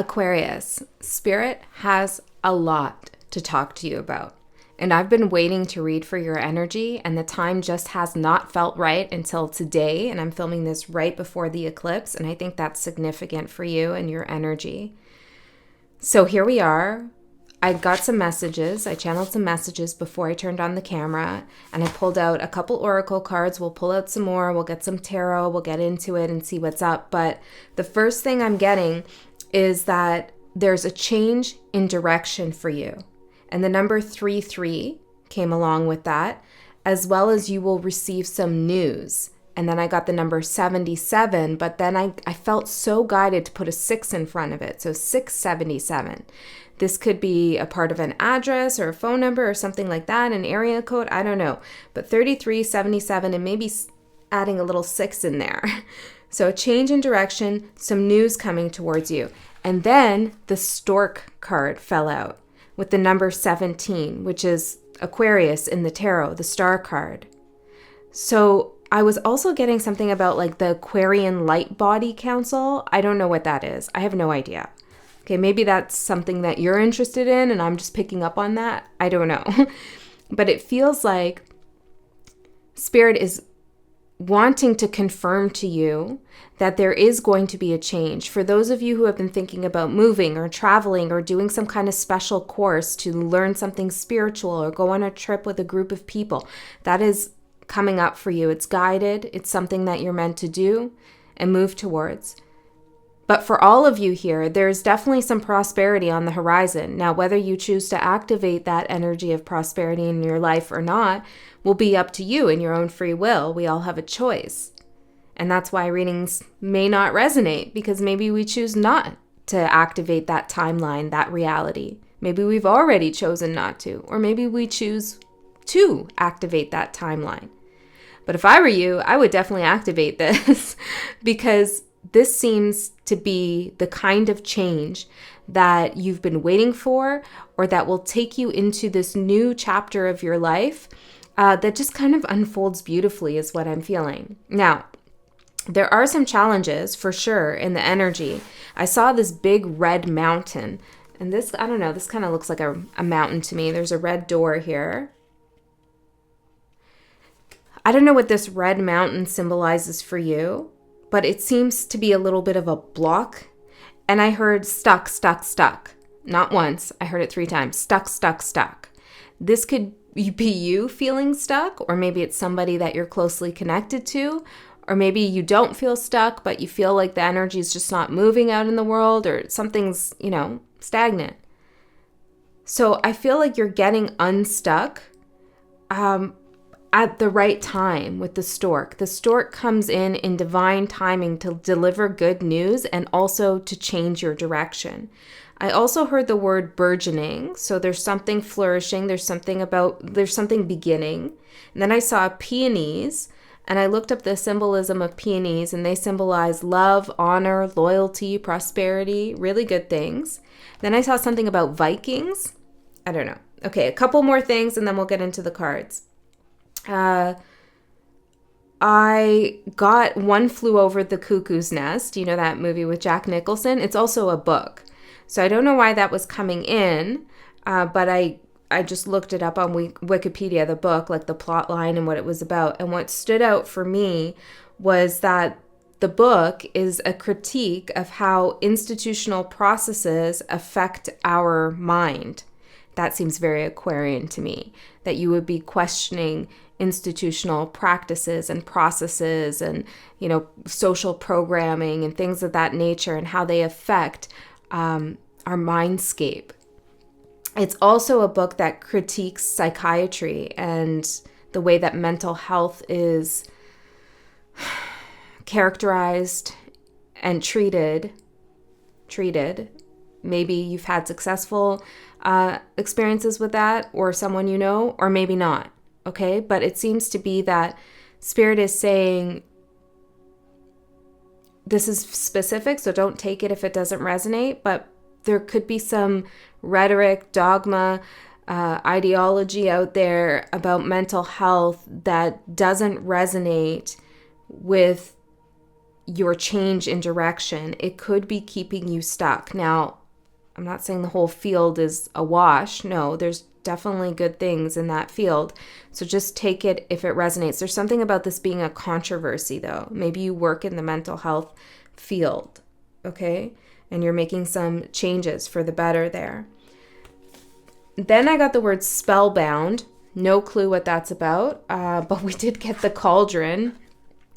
Aquarius, Spirit has a lot to talk to you about. And I've been waiting to read for your energy, and the time just has not felt right until today. And I'm filming this right before the eclipse, and I think that's significant for you and your energy. So here we are. I got some messages. I channeled some messages before I turned on the camera, and I pulled out a couple oracle cards. We'll pull out some more. We'll get some tarot. We'll get into it and see what's up. But the first thing I'm getting is that there's a change in direction for you. And the number 33 came along with that, as well as you will receive some news. And then I got the number 77, but then I felt so guided to put a 6 in front of it. So 677. This could be a part of an address or a phone number or something like that, an area code, I don't know. But 33, 77, and maybe adding a little 6 in there. So a change in direction, some news coming towards you. And then the stork card fell out with the number 17, which is Aquarius in the tarot, the star card. So I was also getting something about like the Aquarian Light Body Council. I don't know what that is. I have no idea. Okay, maybe that's something that you're interested in and I'm just picking up on that. I don't know. But it feels like Spirit is wanting to confirm to you that there is going to be a change. For those of you who have been thinking about moving or traveling or doing some kind of special course to learn something spiritual or go on a trip with a group of people, that is coming up for you. It's guided. It's something that you're meant to do and move towards. But for all of you here, there's definitely some prosperity on the horizon. Now, whether you choose to activate that energy of prosperity in your life or not will be up to you in your own free will. We all have a choice. And that's why readings may not resonate, because maybe we choose not to activate that timeline, that reality. Maybe we've already chosen not to, or maybe we choose to activate that timeline. But if I were you, I would definitely activate this because this seems to be the kind of change that you've been waiting for, or that will take you into this new chapter of your life that just kind of unfolds beautifully is what I'm feeling. Now, there are some challenges for sure in the energy. I saw this big red mountain, and this, I don't know, this kind of looks like a mountain to me. There's a red door here. I don't know what this red mountain symbolizes for you, but it seems to be a little bit of a block. And I heard stuck, stuck, stuck. Not once. I heard it 3 times. Stuck, stuck, stuck. This could be you feeling stuck, or maybe it's somebody that you're closely connected to, or maybe you don't feel stuck, but you feel like the energy is just not moving out in the world, or something's, stagnant. So I feel like you're getting unstuck at the right time with the stork. The stork comes in divine timing to deliver good news and also to change your direction. I also heard the word burgeoning. So there's something flourishing. There's something beginning. And then I saw peonies, and I looked up the symbolism of peonies, and they symbolize love, honor, loyalty, prosperity, really good things. Then I saw something about Vikings. I don't know. Okay, a couple more things, and then we'll get into the cards. I got One Flew Over the Cuckoo's Nest. You know that movie with Jack Nicholson? It's also a book. So I don't know why that was coming in, but I just looked it up on Wikipedia, the book, like the plot line and what it was about. And what stood out for me was that the book is a critique of how institutional processes affect our mind. That seems very Aquarian to me, that you would be questioning institutional practices and processes and, social programming and things of that nature and how they affect our mindscape. It's also a book that critiques psychiatry and the way that mental health is characterized and treated. Maybe you've had successful experiences with that, or someone you know, or maybe not. Okay, but it seems to be that Spirit is saying this is specific, so don't take it if it doesn't resonate, but there could be some rhetoric, dogma, ideology out there about mental health that doesn't resonate with your change in direction. It could be keeping you stuck. Now, I'm not saying the whole field is a wash. No, there's definitely good things in that field. So just take it if it resonates. There's something about this being a controversy, though. Maybe you work in the mental health field, okay? And you're making some changes for the better there. Then I got the word spellbound. No clue what that's about, but we did get the cauldron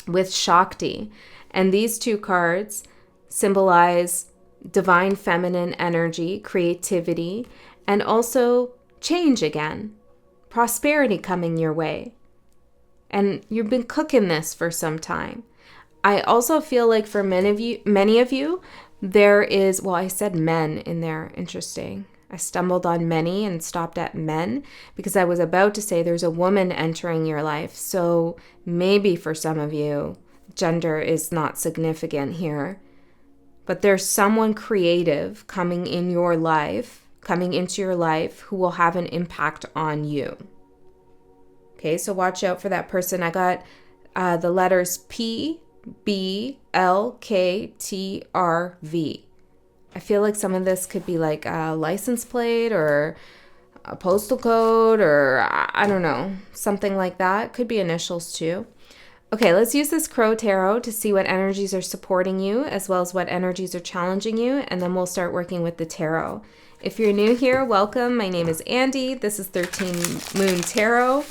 with Shakti. And these two cards symbolize divine feminine energy, creativity, and also change again, prosperity coming your way. And you've been cooking this for some time. I also feel like for many of you, there is, well, I said men in there. Interesting. I stumbled on many and stopped at men because I was about to say there's a woman entering your life. So maybe for some of you, gender is not significant here. But there's someone creative coming into your life who will have an impact on you. Okay, so watch out for that person. I got the letters P, B, L, K, T, R, V. I feel like some of this could be like a license plate or a postal code or I don't know, something like that. Could be initials too. Okay, let's use this Crow Tarot to see what energies are supporting you as well as what energies are challenging you, and then we'll start working with the tarot. If you're new here, welcome. My name is Andy. This is 13 Moon Tarot.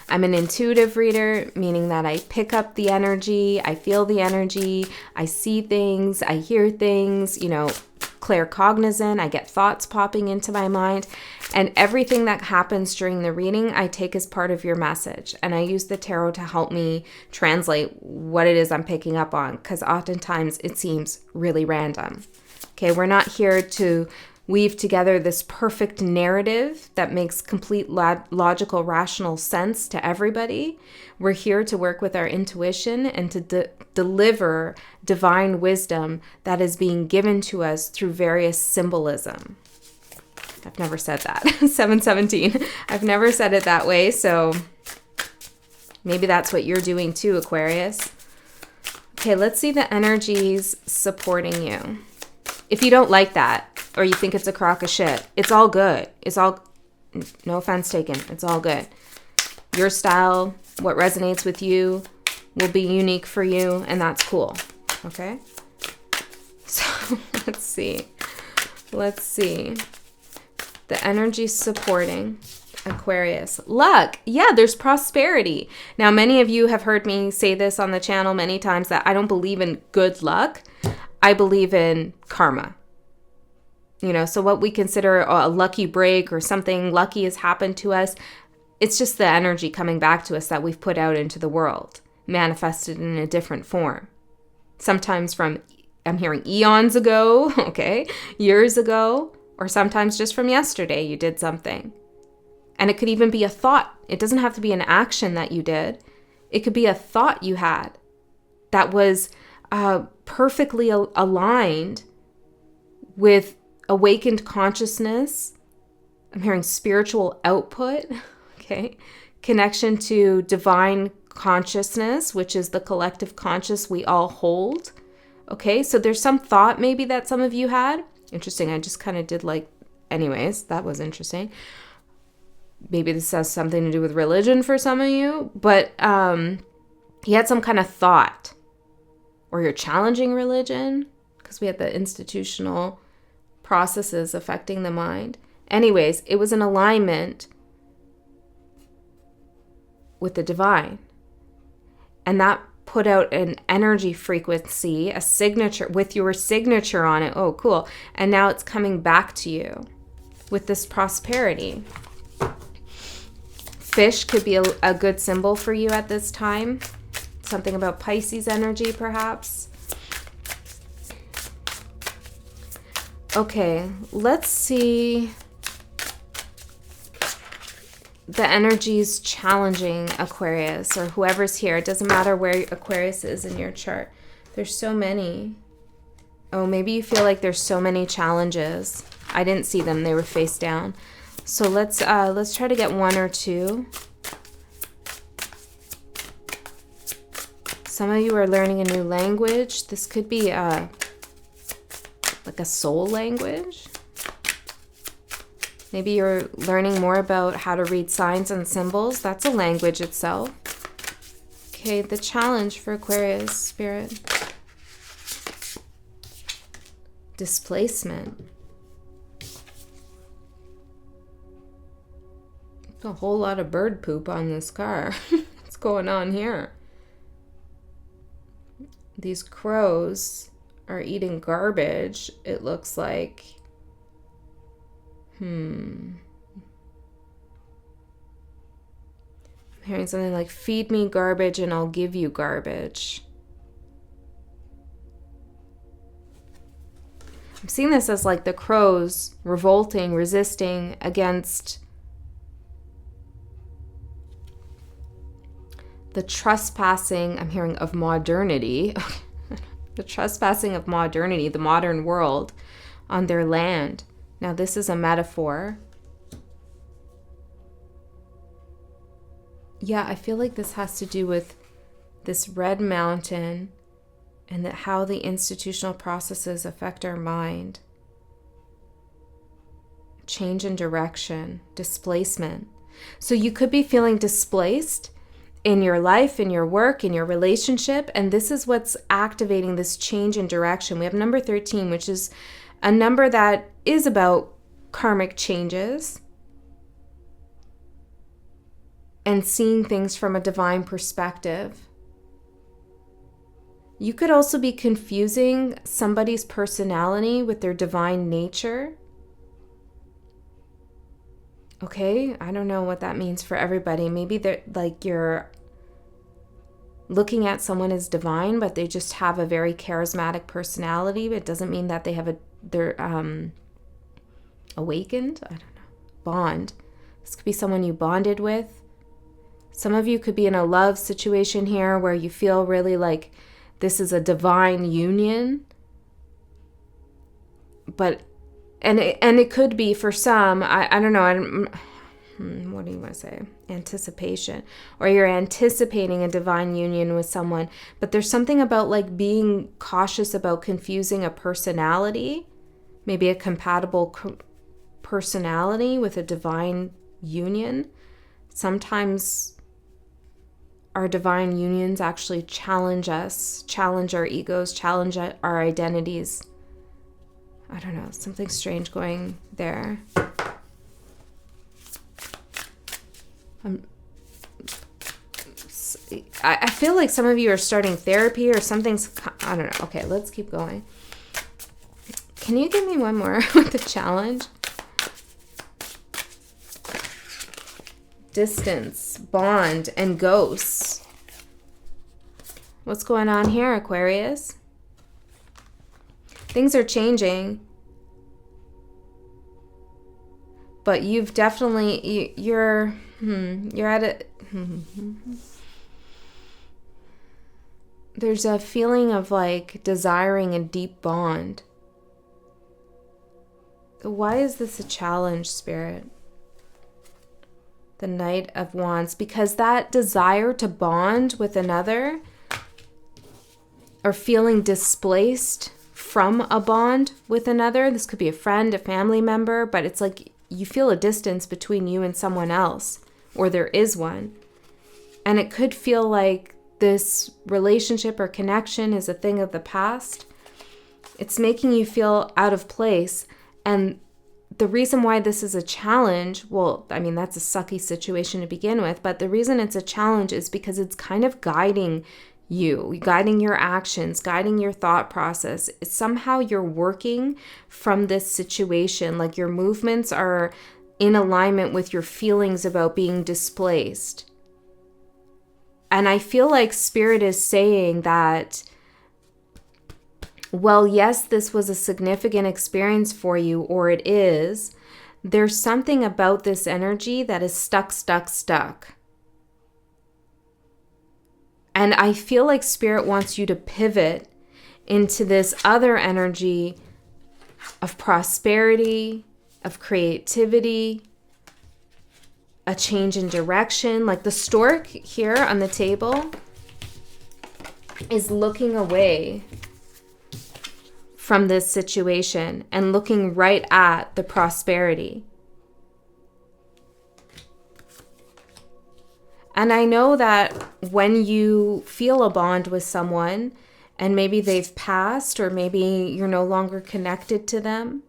I'm an intuitive reader, meaning that I pick up the energy, I feel the energy, I see things, I hear things, claircognizant, I get thoughts popping into my mind, and everything that happens during the reading, I take as part of your message. And I use the tarot to help me translate what it is I'm picking up on, because oftentimes it seems really random. Okay, we're not here to weave together this perfect narrative that makes complete logical, rational sense to everybody. We're here to work with our intuition and to deliver divine wisdom that is being given to us through various symbolism. I've never said that. 717. I've never said it that way, so maybe that's what you're doing too, Aquarius. Okay, let's see the energies supporting you. If you don't like that, or you think it's a crock of shit, it's all good. No offense taken. It's all good. Your style, what resonates with you, will be unique for you, and that's cool. Okay? So, let's see. The energy supporting Aquarius. Luck. Yeah, there's prosperity. Now, many of you have heard me say this on the channel many times that I don't believe in good luck. I believe in karma. So what we consider a lucky break or something lucky has happened to us, it's just the energy coming back to us that we've put out into the world, manifested in a different form. Sometimes from, I'm hearing eons ago, okay, years ago, or sometimes just from yesterday you did something. And it could even be a thought. It doesn't have to be an action that you did. It could be a thought you had that was perfectly aligned with awakened consciousness. I'm hearing spiritual output, okay? Connection to divine consciousness, which is the collective conscious we all hold, okay? So there's some thought maybe that some of you had. Interesting, I just kind of did anyways, that was interesting. Maybe this has something to do with religion for some of you, but he had some kind of thought. Or you're challenging religion, because we had the institutional processes affecting the mind. Anyways, it was an alignment with the divine. And that put out an energy frequency, a signature, with your signature on it. Oh, cool. And now it's coming back to you with this prosperity. Fish could be a good symbol for you at this time. Something about Pisces energy, perhaps. Okay, let's see the energies challenging Aquarius or whoever's here. It doesn't matter where Aquarius is in your chart. There's so many. Oh, maybe you feel like there's so many challenges. I didn't see them. They were face down. So let's try to get one or two. Some of you are learning a new language. This could be like a soul language. Maybe you're learning more about how to read signs and symbols. That's a language itself. Okay, the challenge for Aquarius, Spirit. Displacement. A whole lot of bird poop on this car. What's going on here? These crows are eating garbage, it looks like. I'm hearing something like, feed me garbage and I'll give you garbage. I'm seeing this as like the crows revolting, resisting against the trespassing, I'm hearing, of modernity. The trespassing of modernity, the modern world, on their land. Now, this is a metaphor. Yeah, I feel like this has to do with this red mountain and that how the institutional processes affect our mind. Change in direction, displacement. So you could be feeling displaced in your life, in your work, in your relationship, and this is what's activating this change in direction. We have number 13, which is a number that is about karmic changes and seeing things from a divine perspective. You could also be confusing somebody's personality with their divine nature. Okay, I don't know what that means for everybody. Maybe they're like, you're looking at someone as divine, but they just have a very charismatic personality. It doesn't mean that they're awakened. I don't know. Bond. This could be someone you bonded with. Some of you could be in a love situation here where you feel really like this is a divine union. And it could be for some, I don't know, what do you want to say? Anticipation. Or you're anticipating a divine union with someone. But there's something about like being cautious about confusing a personality, maybe a compatible personality with a divine union. Sometimes our divine unions actually challenge us, challenge our egos, challenge our identities. I don't know, something strange going there. I feel like some of you are starting therapy or something's, I don't know. Okay, let's keep going. Can you give me one more with the challenge? Distance, bond, and ghosts. What's going on here, Aquarius? Things are changing, but you've definitely, you're at a, there's a feeling of like desiring a deep bond. Why is this a challenge, Spirit? The Knight of Wands, because that desire to bond with another or feeling displaced from a bond with another. This could be a friend, a family member, but it's like you feel a distance between you and someone else, or there is one. And it could feel like this relationship or connection is a thing of the past. It's making you feel out of place. And the reason why this is a challenge, well, I mean, that's a sucky situation to begin with, but the reason it's a challenge is because it's kind of guiding you, guiding your actions, guiding your thought process. Somehow you're working from this situation, like your movements are in alignment with your feelings about being displaced. And I feel like Spirit is saying that, well, yes, this was a significant experience for you, or it is. There's something about this energy that is stuck. And I feel like Spirit wants you to pivot into this other energy of prosperity, of creativity, a change in direction. Like the stork here on the table, is looking away from this situation and looking right at the prosperity. And I know that when you feel a bond with someone and maybe they've passed or maybe you're no longer connected to them,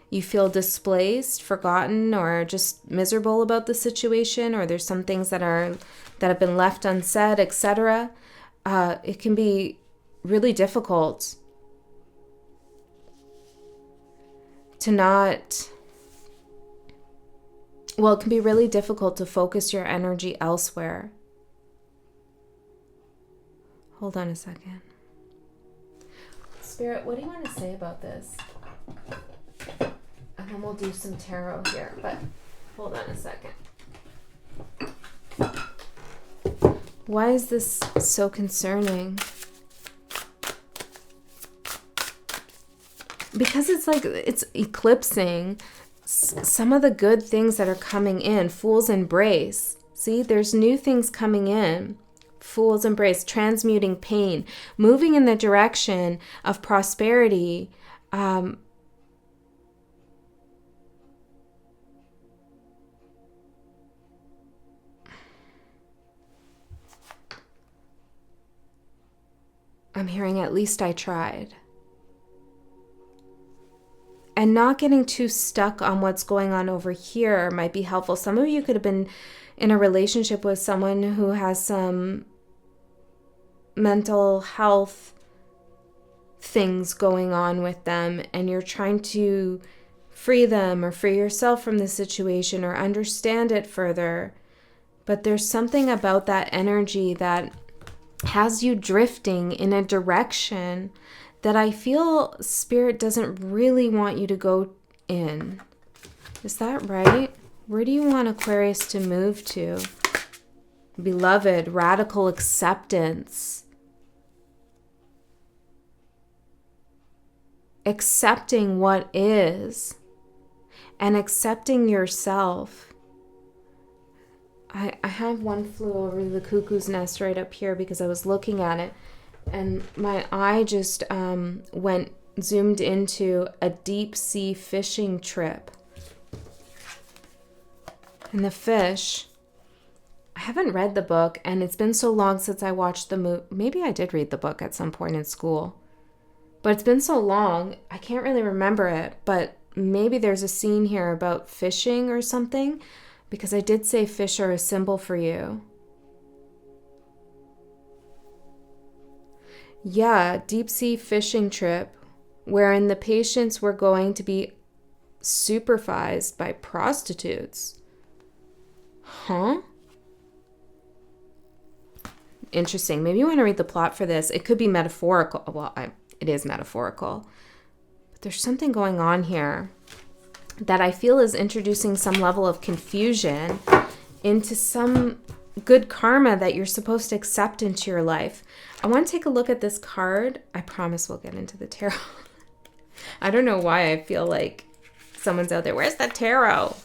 you feel displaced, forgotten, or just miserable about the situation, or there's some things that have been left unsaid, etc. It can be really difficult to not... Well, it can be really difficult to focus your energy elsewhere. Hold on a second. Spirit, what do you want to say about this? And then we'll do some tarot here, but hold on a second. Why is this so concerning? Because it's like it's eclipsing some of the good things that are coming in. Fool's embrace. See, there's new things coming in. Fool's embrace, transmuting pain, moving in the direction of prosperity. I'm hearing at least I tried. And not getting too stuck on what's going on over here might be helpful. Some of you could have been in a relationship with someone who has some mental health things going on with them, and you're trying to free them or free yourself from the situation or understand it further. But there's something about that energy that has you drifting in a direction that I feel Spirit doesn't really want you to go in. Is that right? Where do you want Aquarius to move to? Beloved, radical acceptance. Accepting what is and accepting yourself. I have one flew over the cuckoo's nest right up here because I was looking at it. And my eye just zoomed into a deep sea fishing trip. And the fish, I haven't read the book, and it's been so long since I watched the movie. Maybe I did read the book at some point in school. But it's been so long, I can't really remember it. But maybe there's a scene here about fishing or something, because I did say fish are a symbol for you. Yeah, deep sea fishing trip, wherein the patients were going to be supervised by prostitutes. Huh? Interesting. Maybe you want to read the plot for this. It could be metaphorical. Well, it is metaphorical. But there's something going on here that I feel is introducing some level of confusion into some good karma that you're supposed to accept into your life. I want to take a look at this card. I promise we'll get into the tarot. I don't know why I feel like someone's out there. Where's the tarot?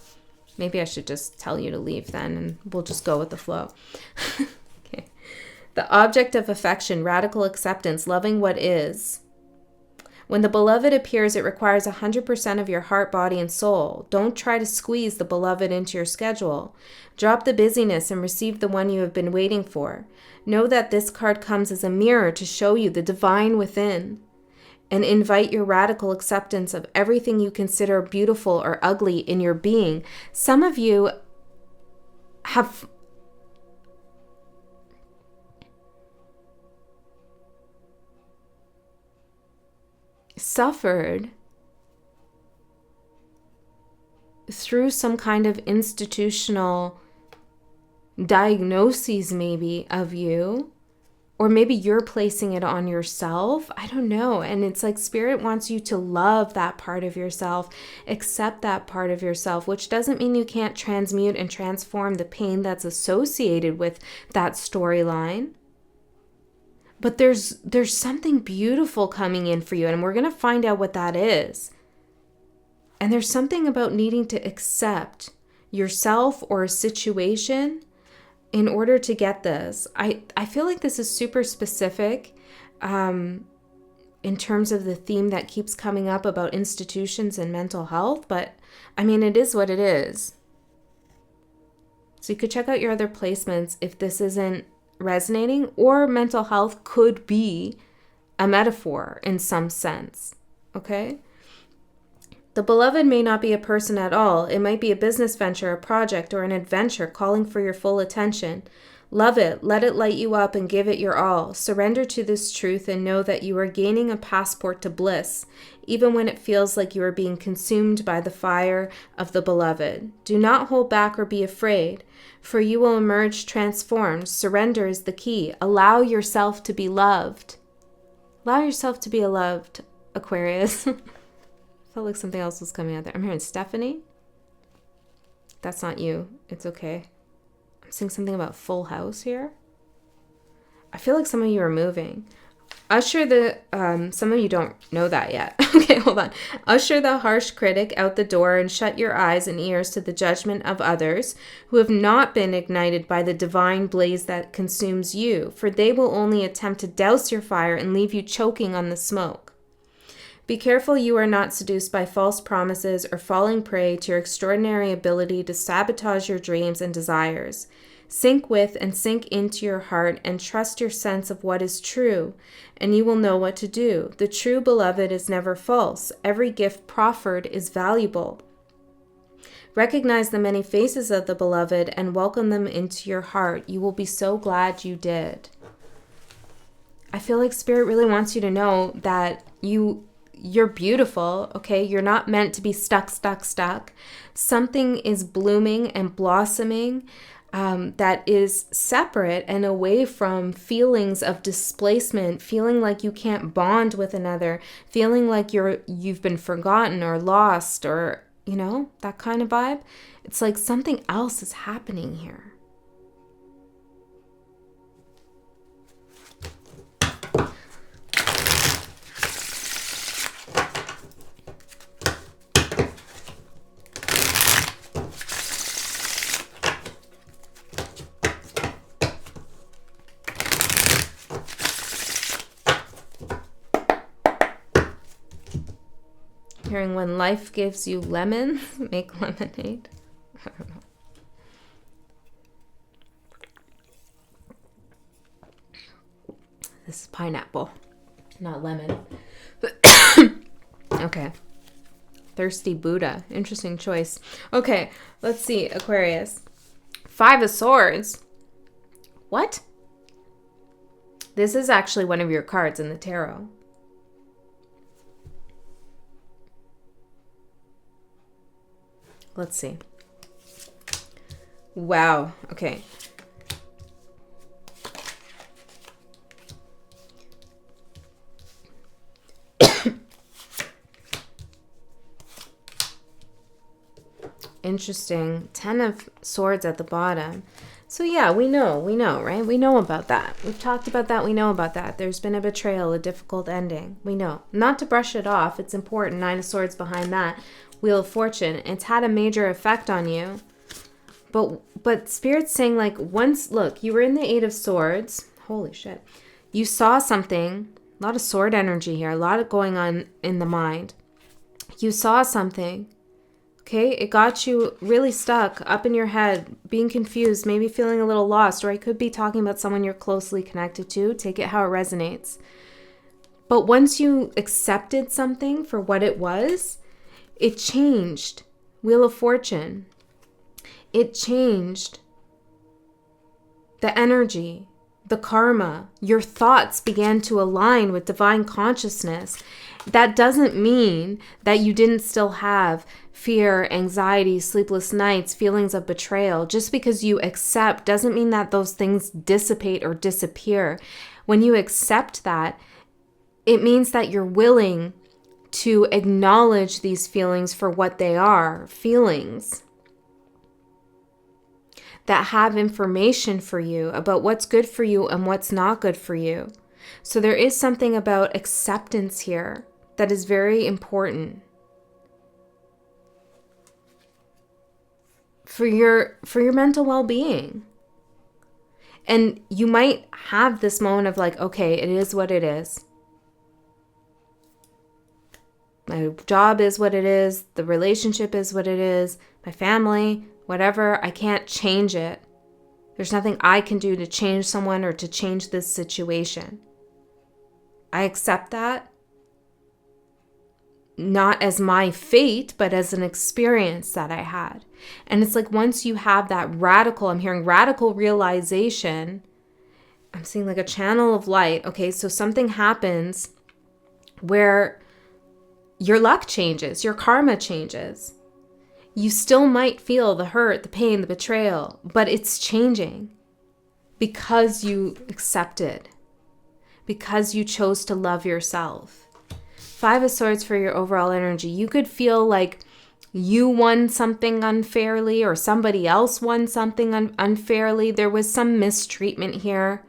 Maybe I should just tell you to leave then, and we'll just go with the flow. Okay. The object of affection, radical acceptance, loving what is. When the beloved appears, it requires 100% of your heart, body, and soul. Don't try to squeeze the beloved into your schedule. Drop the busyness and receive the one you have been waiting for. Know that this card comes as a mirror to show you the divine within, and invite your radical acceptance of everything you consider beautiful or ugly in your being. Some of you have suffered through some kind of institutional diagnoses maybe of you, or maybe you're placing it on yourself. I don't know. And it's like Spirit wants you to love that part of yourself, accept that part of yourself, which doesn't mean you can't transmute and transform the pain that's associated with that storyline. But there's something beautiful coming in for you, and we're going to find out what that is. And there's something about needing to accept yourself or a situation in order to get this, I feel like this is super specific in terms of the theme that keeps coming up about institutions and mental health, but I mean, it is what it is. So you could check out your other placements if this isn't resonating, or mental health could be a metaphor in some sense, okay? The beloved may not be a person at all. It might be a business venture, a project, or an adventure calling for your full attention. Love it, let it light you up, and give it your all. Surrender to this truth and know that you are gaining a passport to bliss, even when it feels like you are being consumed by the fire of the beloved. Do not hold back or be afraid, for you will emerge transformed. Surrender is the key. Allow yourself to be loved. Allow yourself to be loved, Aquarius. Felt like something else was coming out there. I'm hearing Stephanie. That's not you. It's okay. I'm seeing something about full house here. I feel like some of you are moving. Usher the, some of you don't know that yet. Okay, hold on. Usher the harsh critic out the door and shut your eyes and ears to the judgment of others who have not been ignited by the divine blaze that consumes you, for they will only attempt to douse your fire and leave you choking on the smoke. Be careful you are not seduced by false promises or falling prey to your extraordinary ability to sabotage your dreams and desires. Sink with and sink into your heart and trust your sense of what is true, and you will know what to do. The true beloved is never false. Every gift proffered is valuable. Recognize the many faces of the beloved and welcome them into your heart. You will be so glad you did. I feel like Spirit really wants you to know that you're beautiful, okay? You're not meant to be stuck. Something is blooming and blossoming that is separate and away from feelings of displacement, feeling like you can't bond with another, feeling like you've been forgotten or lost, or, you know, that kind of vibe. It's like something else is happening here. Hearing when life gives you lemons, make lemonade. I don't know. This is pineapple, not lemon. Okay. Thirsty Buddha. Interesting choice. Okay, let's see. Aquarius. 5 of Swords. What? This is actually one of your cards in the tarot. Let's see. Wow. Okay. Interesting. 10 of Swords at the bottom. So yeah, we know, right? We know about that. We've talked about that. We know about that. There's been a betrayal, a difficult ending. We know. Not to brush it off. It's important. 9 of Swords behind that. Wheel of Fortune. It's had a major effect on you. But Spirit's saying, like, once, look, you were in the 8 of Swords. Holy shit. You saw something. A lot of sword energy here. A lot of going on in the mind. You saw something. Okay, it got you really stuck up in your head, being confused, maybe feeling a little lost, or I could be talking about someone you're closely connected to. Take it how it resonates. But once you accepted something for what it was, it changed. Wheel of Fortune. It changed the energy, the karma. Your thoughts began to align with divine consciousness. That doesn't mean that you didn't still have fear, anxiety, sleepless nights, feelings of betrayal. Just because you accept doesn't mean that those things dissipate or disappear. When you accept that, it means that you're willing to acknowledge these feelings for what they are, feelings that have information for you about what's good for you and what's not good for you. So there is something about acceptance here that is very important for your mental well-being. And you might have this moment of like, okay, it is what it is. My job is what it is. The relationship is what it is. My family, whatever, I can't change it. There's nothing I can do to change someone or to change this situation. I accept that. Not as my fate, but as an experience that I had. And it's like once you have that radical, I'm hearing radical realization, I'm seeing like a channel of light. Okay, so something happens where your luck changes, your karma changes. You still might feel the hurt, the pain, the betrayal, but it's changing because you accepted, because you chose to love yourself. 5 of Swords for your overall energy. You could feel like you won something unfairly or somebody else won something unfairly. There was some mistreatment here,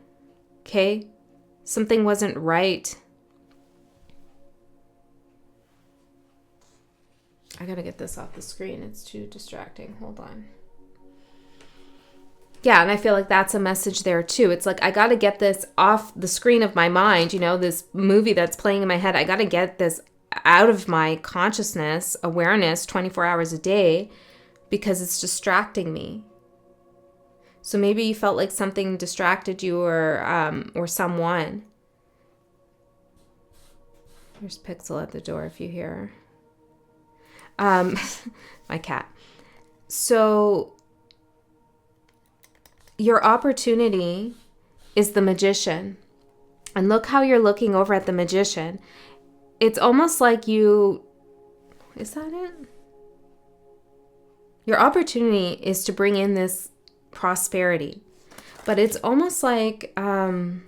okay? Something wasn't right. I gotta get this off the screen. It's too distracting. Hold on. Yeah, and I feel like that's a message there too. It's like, I got to get this off the screen of my mind, you know, this movie that's playing in my head. I got to get this out of my consciousness, awareness, 24 hours a day, because it's distracting me. So maybe you felt like something distracted you or someone. There's Pixel at the door if you hear her. My cat. So your opportunity is the Magician. And look how you're looking over at the Magician. It's almost like you... Is that it? Your opportunity is to bring in this prosperity. But it's almost like... some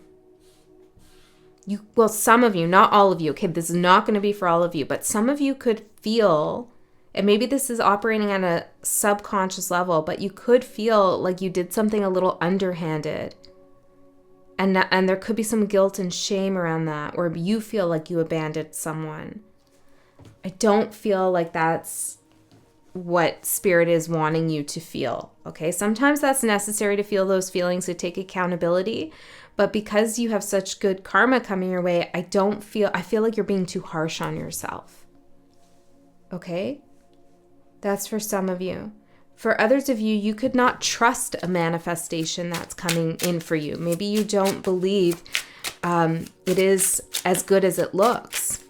of you, not all of you. Okay, this is not going to be for all of you. But some of you could feel... And maybe this is operating at a subconscious level, but you could feel like you did something a little underhanded. And there could be some guilt and shame around that, or you feel like you abandoned someone. I don't feel like that's what Spirit is wanting you to feel, okay? Sometimes that's necessary to feel those feelings, to take accountability. But because you have such good karma coming your way, I feel like you're being too harsh on yourself, okay? That's for some of you. For others of you, you could not trust a manifestation that's coming in for you. Maybe you don't believe it is as good as it looks.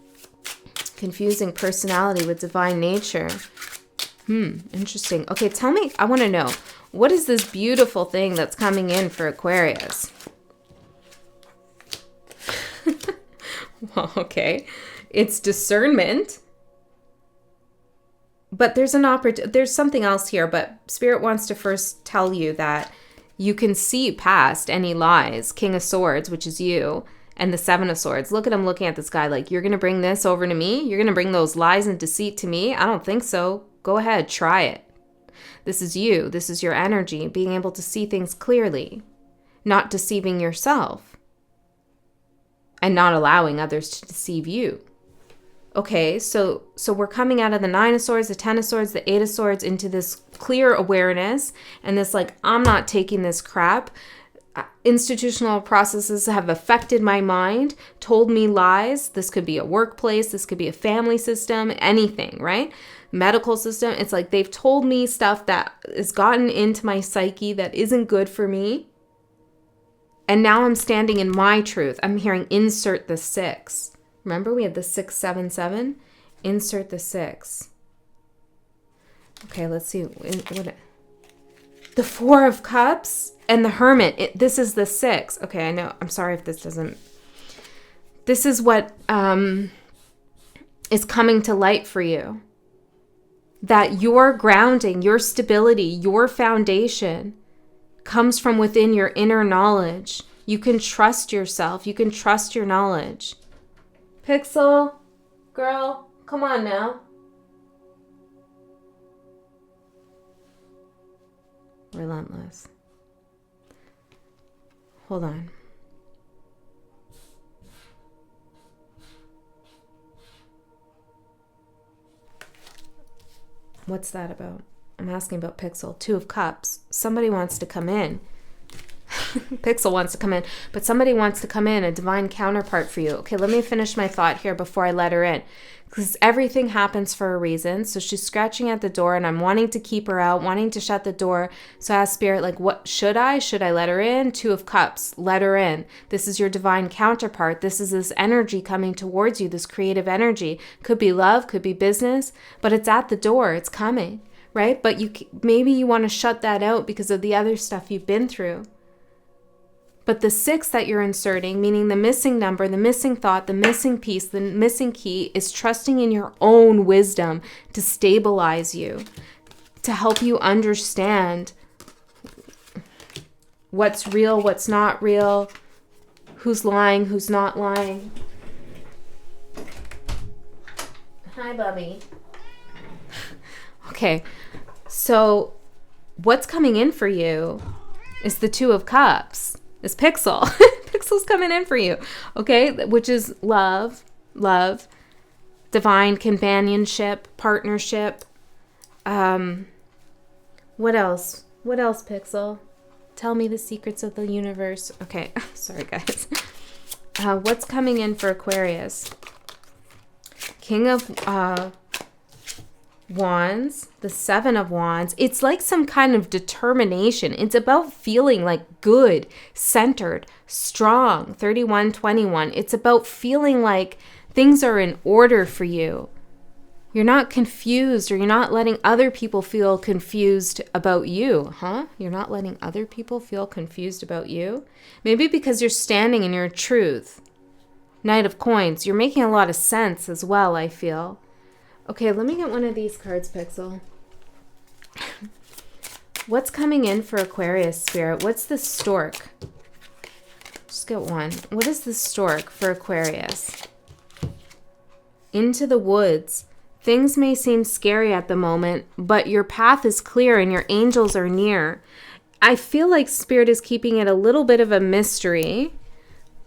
Confusing personality with divine nature. Interesting. Okay, tell me, I want to know, what is this beautiful thing that's coming in for Aquarius? Well, okay. It's discernment. But there's there's something else here, but Spirit wants to first tell you that you can see past any lies. King of Swords, which is you, and the 7 of Swords. Look at him looking at this guy like, you're going to bring this over to me? You're going to bring those lies and deceit to me? I don't think so. Go ahead, try it. This is you. This is your energy, being able to see things clearly, not deceiving yourself, and not allowing others to deceive you. Okay, so we're coming out of the 9 of Swords, the 10 of Swords, the 8 of Swords into this clear awareness and this like, I'm not taking this crap. Institutional processes have affected my mind, told me lies. This could be a workplace. This could be a family system, anything, right? Medical system. It's like they've told me stuff that has gotten into my psyche that isn't good for me. And now I'm standing in my truth. I'm hearing insert the 6. Remember, we had the 677. Insert the 6. Okay, let's see. The 4 of Cups and the Hermit. This is the 6. Okay, I know. I'm sorry if this doesn't. This is what is coming to light for you. That your grounding, your stability, your foundation comes from within your inner knowledge. You can trust yourself. You can trust your knowledge. Pixel, girl, come on now. Relentless. Hold on. What's that about? I'm asking about Pixel. 2 of Cups. Somebody wants to come in. Pixel wants to come in, but somebody wants to come in, a divine counterpart for you. Okay, let me finish my thought here before I let her in, because everything happens for a reason. So she's scratching at the door, and I'm wanting to keep her out, wanting to shut the door. So I ask Spirit, like, what should I let her in? 2 of Cups, let her in. This is your divine counterpart. This is this energy coming towards you, this creative energy. Could be love, could be business, but it's at the door. It's coming, right? But maybe you want to shut that out because of the other stuff you've been through. But the 6 that you're inserting, meaning the missing number, the missing thought, the missing piece, the missing key, is trusting in your own wisdom to stabilize you, to help you understand what's real, what's not real, who's lying, who's not lying. Hi, Bubby. Okay, so what's coming in for you is the 2 of Cups. Is Pixel. Pixel's coming in for you, okay? Which is love, divine companionship, partnership. What else? What else, Pixel? Tell me the secrets of the universe. Okay, sorry, guys. What's coming in for Aquarius? King of Wands, the 7 of Wands. It's like some kind of determination. It's about feeling like good, centered, strong. 31-21. It's about feeling like things are in order for you. You're not confused, or you're not letting other people feel confused about you, huh? You're not letting other people feel confused about you? Maybe because you're standing in your truth. Knight of Coins. You're making a lot of sense as well, I feel. Okay, let me get one of these cards, Pixel. What's coming in for Aquarius, Spirit? What's the stork? Just get one. What is the stork for Aquarius? Into the woods. Things may seem scary at the moment, but your path is clear and your angels are near. I feel like Spirit is keeping it a little bit of a mystery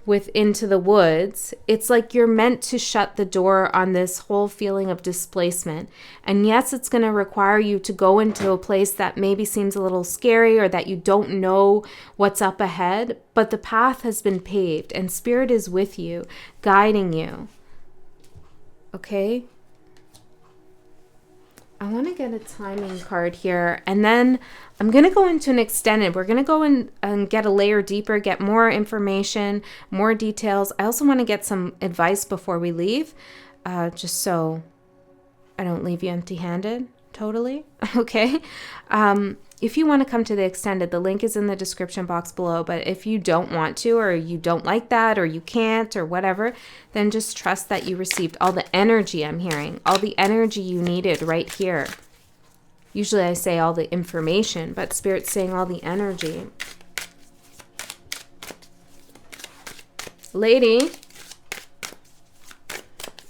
with Into the Woods. It's like you're meant to shut the door on this whole feeling of displacement. And yes, it's going to require you to go into a place that maybe seems a little scary, or that you don't know what's up ahead, but the path has been paved and Spirit is with you, guiding you. Okay? I want to get a timing card here, and then I'm going to go into an extended. We're going to go in and get a layer deeper, get more information, more details. I also want to get some advice before we leave, just so I don't leave you empty-handed, totally. Okay? If you want to come to the extended, the link is in the description box below, but if you don't want to, or you don't like that, or you can't, or whatever, then just trust that you received all the energy I'm hearing, all the energy you needed right here. Usually I say all the information, but Spirit's saying all the energy. Lady.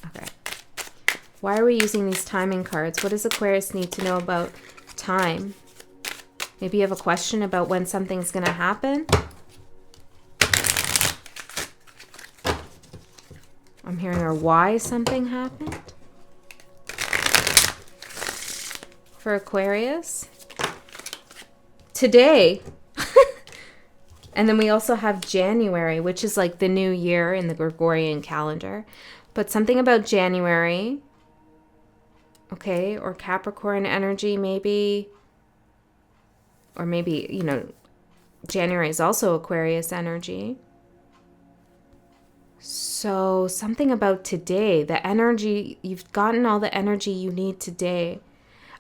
Okay. Why are we using these timing cards? What does Aquarius need to know about time? Maybe you have a question about when something's going to happen. I'm hearing or why something happened. For Aquarius. Today. And then we also have January, which is like the new year in the Gregorian calendar. But something about January. Okay, or Capricorn energy maybe. Or maybe, you know, January is also Aquarius energy. So something about today, the energy, you've gotten all the energy you need today.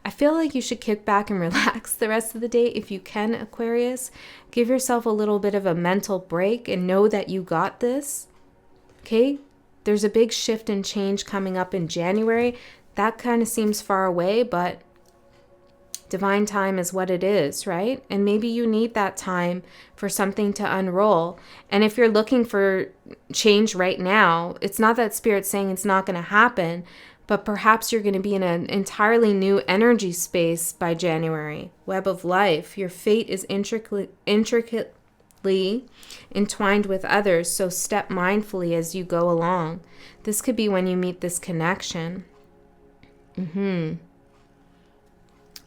I feel like you should kick back and relax the rest of the day if you can, Aquarius. Give yourself a little bit of a mental break and know that you got this. Okay? There's a big shift and change coming up in January. That kind of seems far away, but divine time is what it is, right? And maybe you need that time for something to unroll. And if you're looking for change right now, it's not that Spirit's saying it's not going to happen, but perhaps you're going to be in an entirely new energy space by January. Web of life. Your fate is intricately entwined with others, so step mindfully as you go along. This could be when you meet this connection.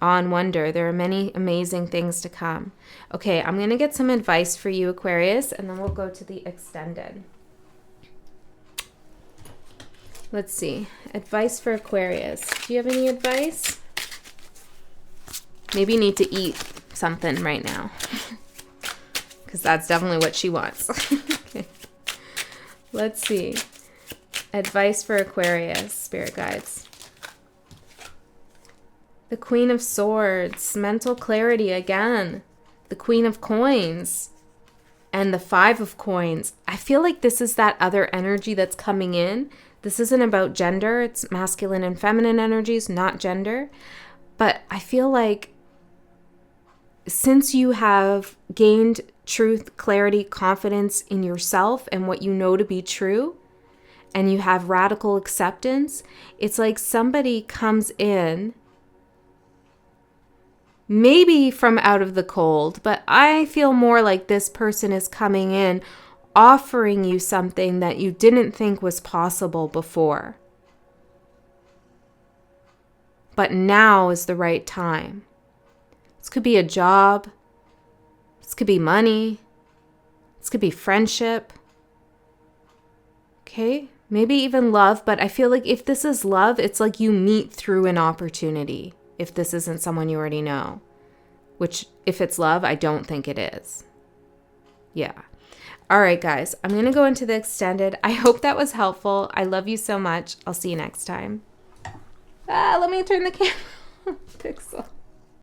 awe and wonder. There are many amazing things to come. Okay, I'm going to get some advice for you, Aquarius, and then we'll go to the extended. Let's see. Advice for Aquarius. Do you have any advice? Maybe you need to eat something right now. Because that's definitely what she wants. Okay. Let's see. Advice for Aquarius, spirit guides. The Queen of Swords, mental clarity again. The Queen of Coins and the Five of Coins. I feel like this is that other energy that's coming in. This isn't about gender. It's masculine and feminine energies, not gender. But I feel like since you have gained truth, clarity, confidence in yourself and what you know to be true, and you have radical acceptance, it's like somebody comes in, maybe from out of the cold, but I feel more like this person is coming in offering you something that you didn't think was possible before. But now is the right time. This could be a job. This could be money. This could be friendship. Okay? Maybe even love, but I feel like if this is love, it's like you meet through an opportunity. If this isn't someone you already know. Which, if it's love, I don't think it is. Yeah. All right, guys. I'm going to go into the extended. I hope that was helpful. I love you so much. I'll see you next time. Let me turn the camera. Pixel.